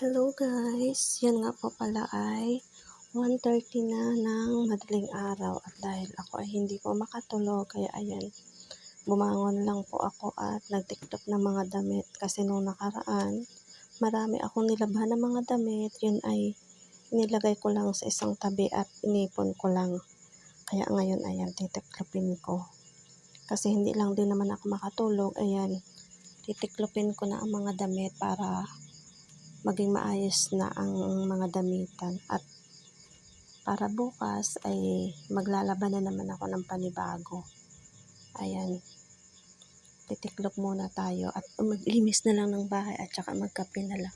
Hello guys, yan nga po pala ay 1:30 na ng madaling araw at dahil ako ay hindi po makatulog kaya ayan, bumangon lang po ako at nagtiktok ng mga damit kasi nung nakaraan, marami akong nilabhan ng mga damit, yun ay nilagay ko lang sa isang tabi at inipon ko lang. Kaya ngayon ayan, titiklopin ko. Kasi hindi lang din naman ako makatulog, ayan, titiklopin ko na ang mga damit para maging maayos na ang mga damitan at para bukas ay maglalaban na naman ako ng panibago. Ayan, titiklop muna tayo at maglinis na lang ng bahay at saka magkape na lang.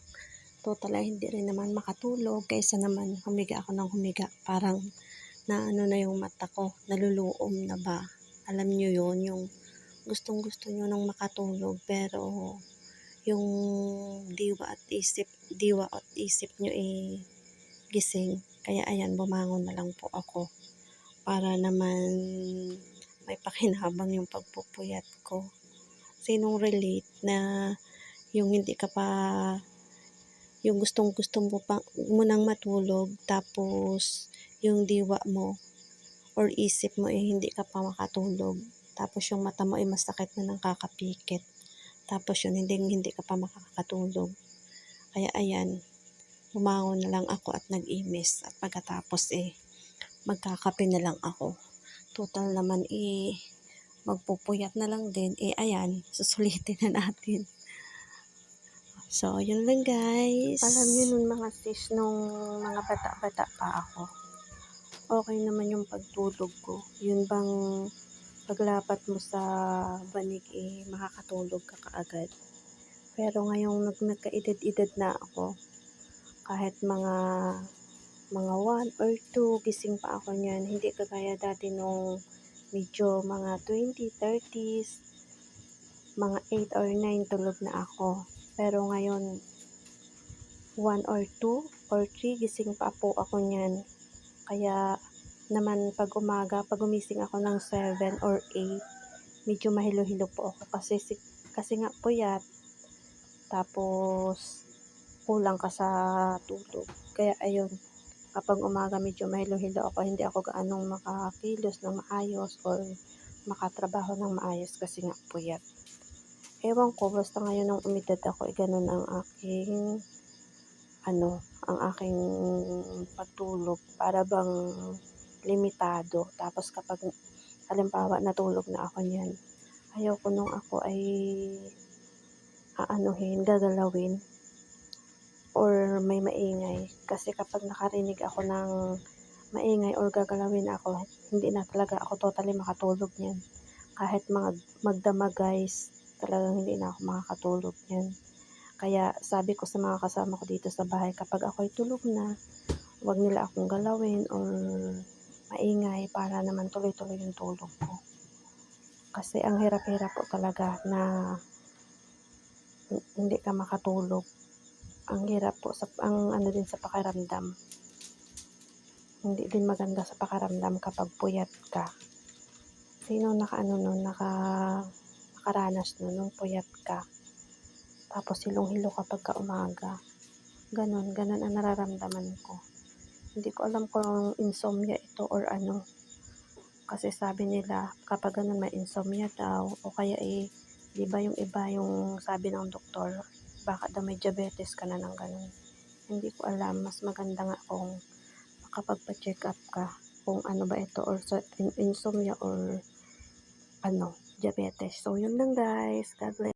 Total ay hindi rin naman makatulog kaysa naman humiga ako ng humiga. Parang naano na yung mata ko, naluluom na ba? Alam nyo yun, yung gustong gusto nyo nang makatulog pero yung diwa at isip nyo gising. Kaya ayan, bumangon na lang po ako para naman may pakinabang yung pagpupuyat ko. Sinong relate na yung hindi ka pa, yung gustong mo nang matulog tapos yung diwa mo or isip mo hindi ka pa makatulog. Tapos yung mata mo masakit na ng kakapikit. Tapos yun, hindi ka pa makakatulog. Kaya ayan, bumangon na lang ako at nag-imis. At pagkatapos magkakape na lang ako. Total naman magpupuyat na lang din. Ayan, susulitin na natin. So, yun lang guys. Alam niyo nun mga sis, nung mga bata-bata pa ako, okay naman yung pagtulog ko. Yun bang paglapat mo sa banig makakatulog ka kaagad. Pero ngayong nagkaedad-edad na ako, kahit mga 1 or 2 gising pa ako niyan, hindi kagaya dati nung medyo mga 20, 30s, mga 8 or 9 tulog na ako. Pero ngayon 1 or 2 or 3 gising pa po ako niyan. Kaya naman pag umaga, pag gumising ako ng 7 or 8, medyo mahilo-hilo po ako kasi nga puyat. Tapos kulang ka sa tulog. Kaya ayun, kapag umaga medyo mahilo-hilo ako, hindi ako gaanong makakilos ng maayos or makatrabaho ng maayos kasi nga puyat. Ewan ko, basta ngayon nung umidad ako, ganun ang aking pagtulog. Para bang limitado. Tapos kapag halimbawa natulog na ako niyan, ayaw ko nung ako ay gagalawin or may maingay. Kasi kapag nakarinig ako ng maingay or gagalawin ako, hindi na talaga ako totally makatulog niyan. Kahit magdamag guys, talagang hindi na ako makakatulog niyan. Kaya sabi ko sa mga kasama ko dito sa bahay, kapag ako'y tulog na, huwag nila akong galawin or maingay para naman tuloy-tuloy yung tulog ko. Kasi ang hirap-hirap po talaga na hindi ka makatulog. Ang hirap po din sa pakiramdam. Hindi din maganda sa pakiramdam kapag puyat ka. Sino nakaranas nung puyat ka. Tapos hilong-hilo kapag umaga. Ganon ang nararamdaman ko. Hindi ko alam kung insomnia ito or ano. Kasi sabi nila kapag ganun may insomnia daw o kaya di ba yung iba yung sabi ng doktor, baka daw may diabetes ka na ng ganun. Hindi ko alam, mas maganda nga kung makapagpa-check up ka kung ano ba ito or insomnia or diabetes. So yun lang guys, God bless.